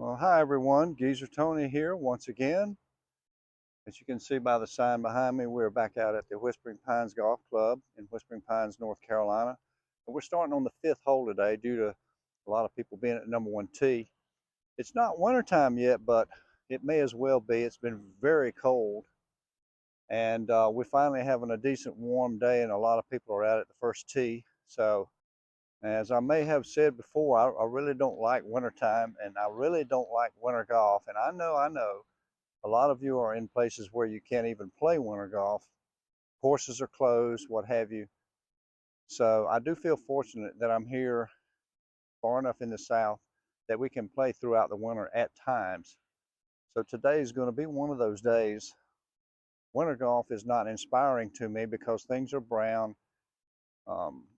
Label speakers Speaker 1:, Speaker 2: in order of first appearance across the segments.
Speaker 1: Well, hi everyone, Geezer Tony here once again. As you can see by the sign behind me, we're back out at the Whispering Pines Golf Club in Whispering Pines, North Carolina. And we're starting on the fifth hole today due to a lot of people being at number one tee. It's not wintertime yet, but it may as well be. It's been very cold. And we're finally having a decent warm day and a lot of people are out at the first tee. So as I may have said before, I really don't like wintertime and I really don't like winter golf. And I know, a lot of you are in places where you can't even play winter golf. Courses are closed, what have you. So I do feel fortunate that I'm here far enough in the south that we can play throughout the winter at times. So today is going to be one of those days. Winter golf is not inspiring to me because things are brown.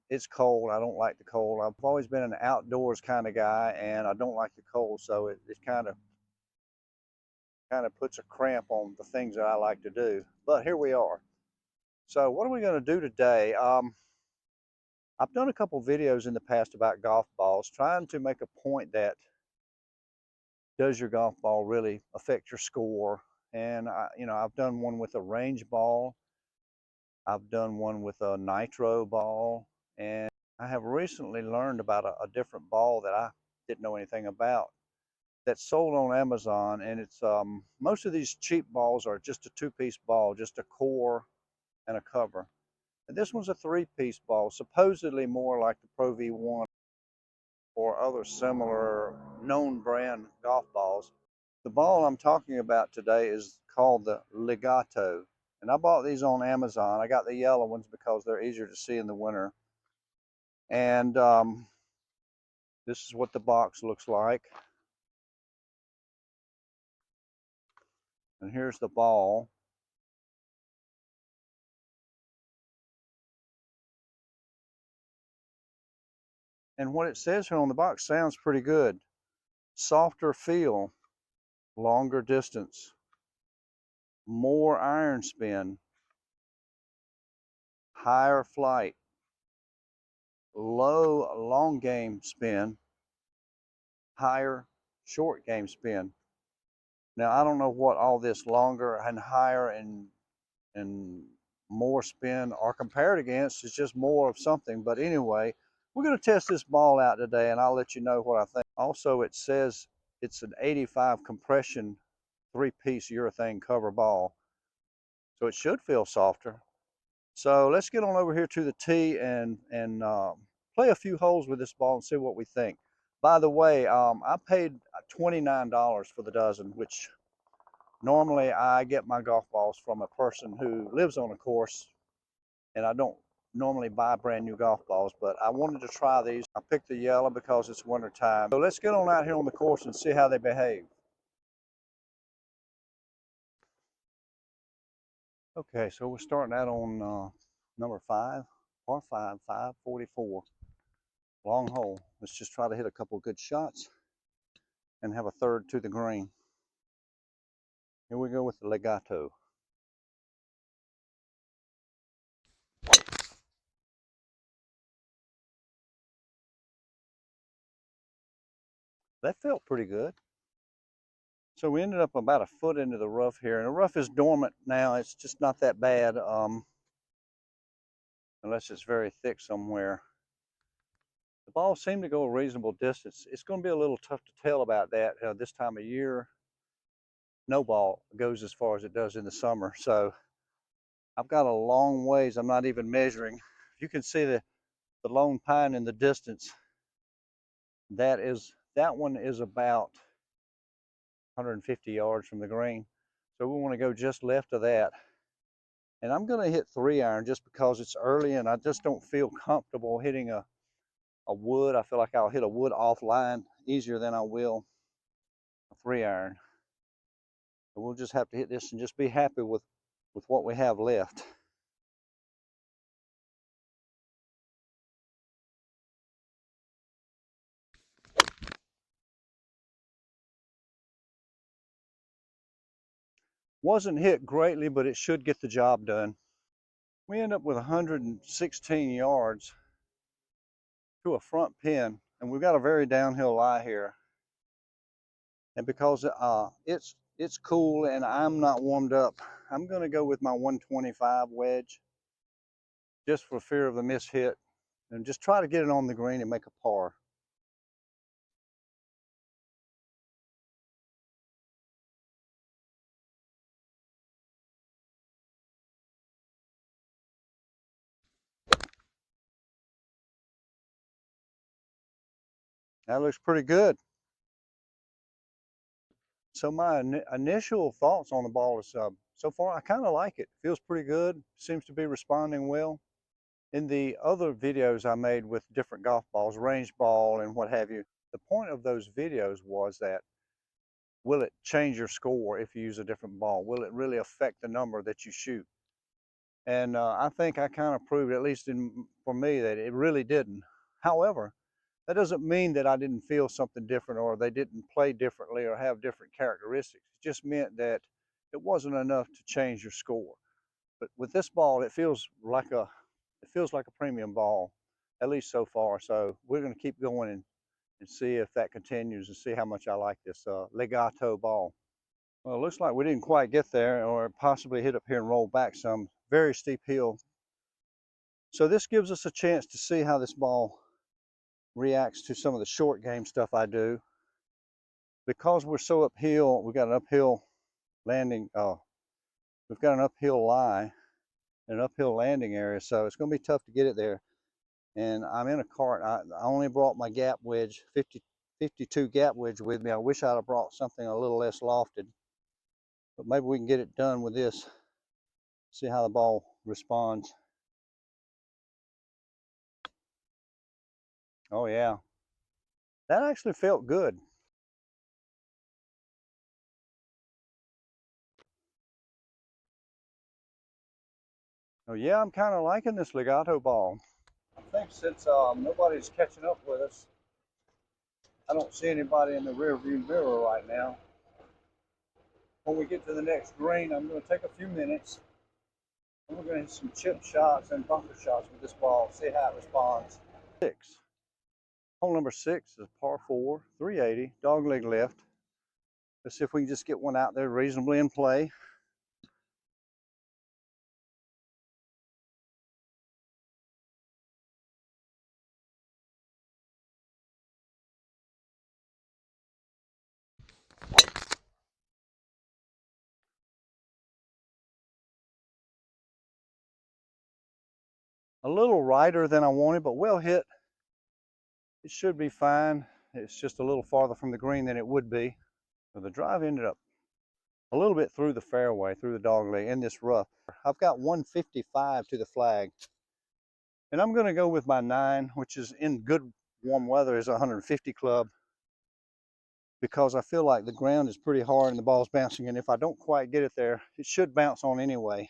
Speaker 1: It's cold. I don't like the cold. I've always been an outdoors kind of guy, and I don't like the cold. So it kind of puts a cramp on the things that I like to do. But here we are. So what are we going to do today? I've done a couple videos in the past about golf balls, trying to make a point that does your golf ball really affect your score? And I've done one with a range ball. I've done one with a nitro ball, and I have recently learned about a different ball that I didn't know anything about that's sold on Amazon, and it's most of these cheap balls are just a two-piece ball, just a core and a cover. And this one's a three-piece ball, supposedly more like the Pro V1 or other similar known brand golf balls. The ball I'm talking about today is called the Legato. And I bought these on Amazon. I got the yellow ones because they're easier to see in the winter. And this is what the box looks like. And here's the ball. And what it says here on the box sounds pretty good. Softer feel, longer distance, more iron spin, higher flight, low long game spin, higher short game spin. Now I don't know what all this longer and higher and more spin are compared against. It's just more of something. But anyway, we're going to test this ball out today and I'll let you know what I think. Also, it says it's an 85 compression three-piece urethane cover ball. So it should feel softer. So let's get on over here to the tee and play a few holes with this ball and see what we think. By the way, I paid $29 for the dozen, which normally I get my golf balls from a person who lives on a course, and I don't normally buy brand new golf balls, but I wanted to try these. I picked the yellow because it's winter time. So let's get on out here on the course and see how they behave. Okay, so we're starting out on number 5, par 5, 544. Long hole. Let's just try to hit a couple of good shots and have a third to the green. Here we go with the Legato. That felt pretty good. So we ended up about a foot into the rough here, and the rough is dormant now. It's just not that bad, unless it's very thick somewhere. The ball seemed to go a reasonable distance. It's going to be a little tough to tell about that this time of year. No ball goes as far as it does in the summer, so I've got a long ways. I'm not even measuring. You can see the lone pine in the distance. That one is about 150 yards from the green. So we want to go just left of that. And I'm going to hit 3-iron just because it's early and I just don't feel comfortable hitting a wood. I feel like I'll hit a wood offline easier than I will a 3-iron. So we'll just have to hit this and just be happy with what we have left. Wasn't hit greatly, but it should get the job done. We end up with 116 yards to a front pin, and we've got a very downhill lie here. And because it's cool and I'm not warmed up, I'm going to go with my 125 wedge just for fear of a miss hit, and just try to get it on the green and make a par. That looks pretty good. So my initial thoughts on the ball is so far I kind of like it. Feels pretty good. Seems to be responding well. In the other videos I made with different golf balls, range ball and what have you, the point of those videos was that will it change your score if you use a different ball? Will it really affect the number that you shoot? And I think I kind of proved, at least for me, that it really didn't. However, that doesn't mean that I didn't feel something different or they didn't play differently or have different characteristics. It just meant that it wasn't enough to change your score. But with this ball, it feels like a premium ball, at least so far. So we're going to keep going and see if that continues and see how much I like this Legato ball. Well, it looks like we didn't quite get there, or possibly hit up here and roll back some. Very steep hill. So this gives us a chance to see how this ball reacts to some of the short game stuff I do. Because we're so uphill, we've got an uphill landing, we've got an uphill lie, an uphill landing area, so it's going to be tough to get it there. And I'm in a cart. I only brought my gap wedge, 52 gap wedge with me. I wish I'd have brought something a little less lofted, but maybe we can get it done with this, see how the ball responds. Oh yeah, that actually felt good. Oh yeah, I'm kind of liking this Legato ball. I think since nobody's catching up with us, I don't see anybody in the rear view mirror right now. When we get to the next green, I'm going to take a few minutes and we're going to hit some chip shots and bunker shots with this ball, see how it responds. Hole number 6 is par 4, 380, dog leg left. Let's see if we can just get one out there reasonably in play. A little righter than I wanted, but well hit. It should be fine. It's just a little farther from the green than it would be. So the drive ended up a little bit through the fairway, through the dog leg in this rough. I've got 155 to the flag. And I'm going to go with my 9, which is in good warm weather, is a 150 club, because I feel like the ground is pretty hard and the ball's bouncing. And if I don't quite get it there, it should bounce on anyway,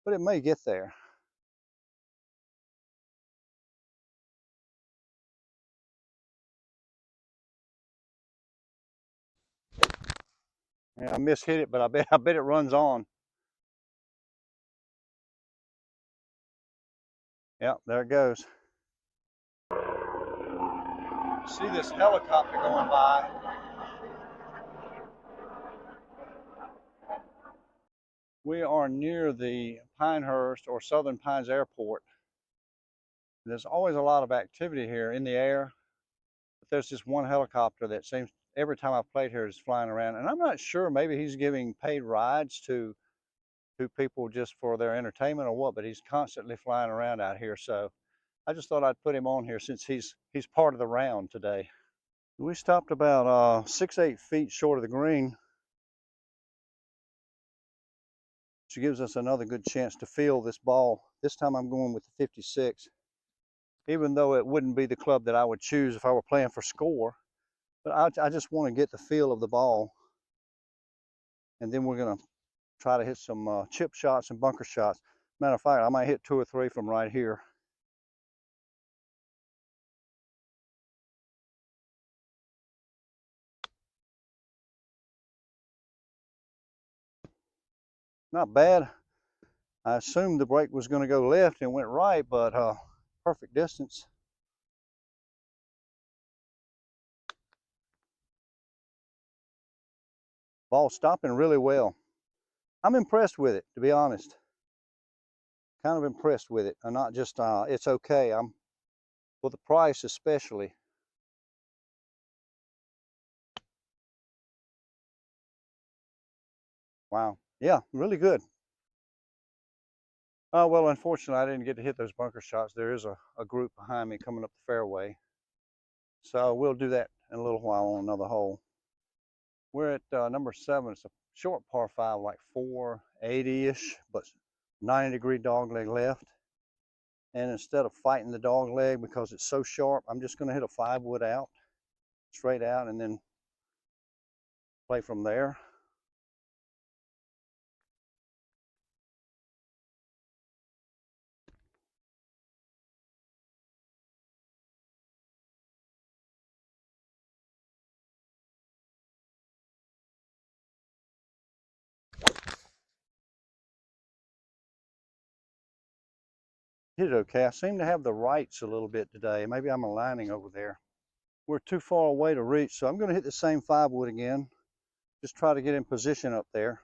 Speaker 1: but it may get there. Yeah, I mishit it, but I bet it runs on. Yeah, there it goes. See this helicopter going by. We are near the Pinehurst or Southern Pines Airport. There's always a lot of activity here in the air, but there's this one helicopter that seems every time I've played here is flying around, and I'm not sure, maybe he's giving paid rides to people just for their entertainment or what, but he's constantly flying around out here. So I just thought I'd put him on here since he's part of the round today. We stopped about 6-8 feet short of the green, which gives us another good chance to feel this ball. This time I'm going with the 56, even though it wouldn't be the club that I would choose if I were playing for score. But I just want to get the feel of the ball, and then we're going to try to hit some chip shots and bunker shots. Matter of fact, I might hit 2 or 3 from right here. Not bad. I assumed the break was going to go left and went right, but perfect distance. Ball's stopping really well. I'm impressed with it, to be honest. Kind of impressed with it. I'm not just, it's okay. I'm, for the price especially. Wow. Yeah, really good. Well, unfortunately, I didn't get to hit those bunker shots. There is a group behind me coming up the fairway. So we'll do that in a little while on another hole. We're at number 7. It's a short par 5, like 480-ish, but 90-degree dog leg left. And instead of fighting the dog leg because it's so sharp, I'm just going to hit a 5-wood out, straight out, and then play from there. Hit it okay. I seem to have the rights a little bit today. Maybe I'm aligning over there. We're too far away to reach, so I'm going to hit the same 5-wood again. Just try to get in position up there.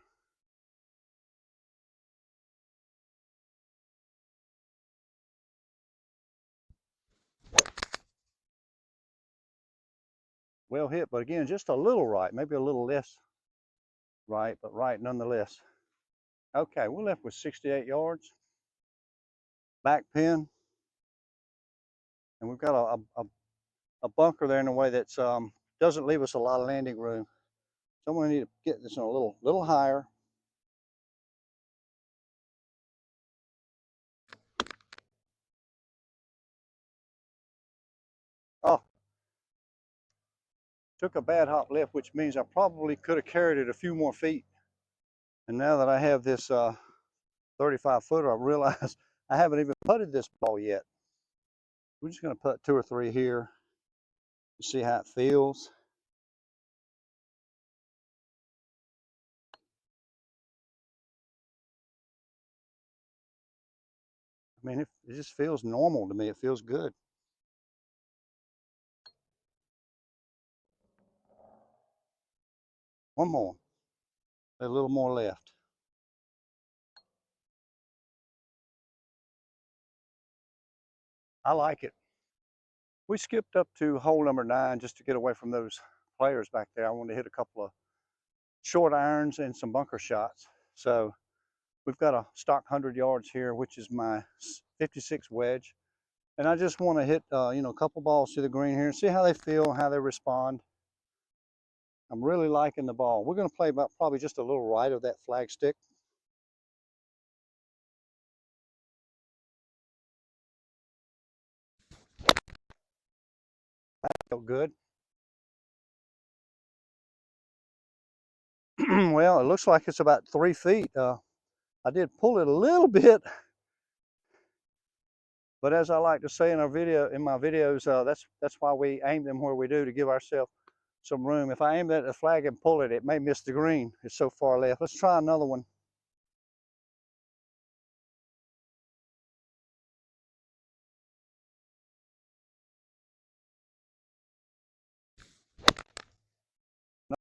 Speaker 1: Well hit, but again, just a little right, maybe a little less right, but right nonetheless. Okay, we're left with 68 yards. Back pin. And we've got a bunker there in a way that doesn't leave us a lot of landing room. So I'm going to need to get this a little higher. Oh, took a bad hop left, which means I probably could have carried it a few more feet. And now that I have this 35 footer, I realize I haven't even putted this ball yet. We're just going to put 2 or 3 here to see how it feels. I mean, it just feels normal to me. It feels good. One more. A little more left. I like it. We skipped up to hole number 9 just to get away from those players back there. I wanted to hit a couple of short irons and some bunker shots. So we've got a stock 100 yards here, which is my 56 wedge. And I just want to hit, a couple balls to the green here and see how they feel, how they respond. I'm really liking the ball. We're going to play about probably just a little right of that flag stick. That felt good. Well, it looks like it's about 3 feet. I did pull it a little bit, but as I like to say in my videos, that's why we aim them where we do, to give ourselves some room. If I aim at the flag and pull it, it may miss the green. It's so far left. Let's try another one.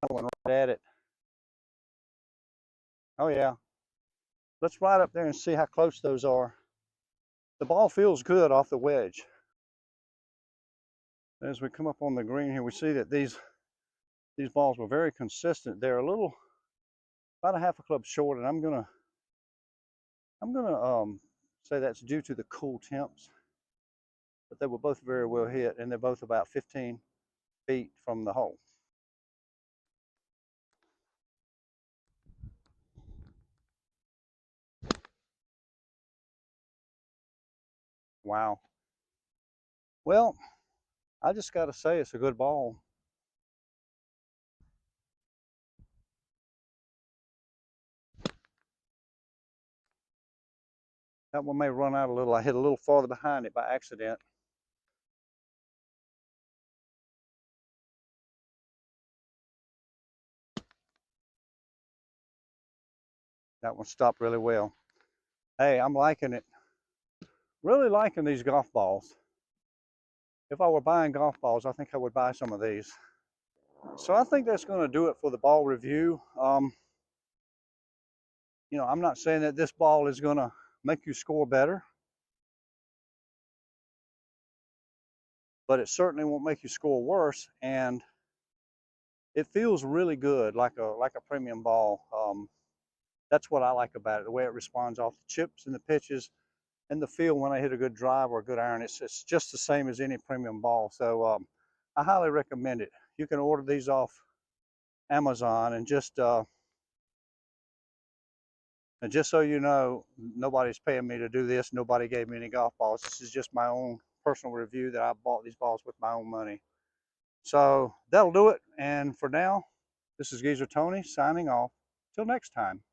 Speaker 1: Another one right at it. Oh yeah. Let's ride up there and see how close those are. The ball feels good off the wedge. As we come up on the green here, we see that these balls were very consistent. They're about a half a club short, and I'm gonna say that's due to the cool temps. But they were both very well hit, and they're both about 15 feet from the hole. Wow. Well, I just got to say it's a good ball. That one may run out a little. I hit a little farther behind it by accident. That one stopped really well. Hey, I'm liking it. Really liking these golf balls. If I were buying golf balls, I think I would buy some of these. So I think that's going to do it for the ball review. I'm not saying that this ball is going to make you score better, but it certainly won't make you score worse. And it feels really good, like a premium ball. That's what I like about it, the way it responds off the chips and the pitches and the feel when I hit a good drive or a good iron. It's just the same as any premium ball. So I highly recommend it. You can order these off Amazon, and just so you know, nobody's paying me to do this. Nobody gave me any golf balls. This is just my own personal review that I bought these balls with my own money. So that'll do it. And for now, this is Geezer Tony signing off. Till next time.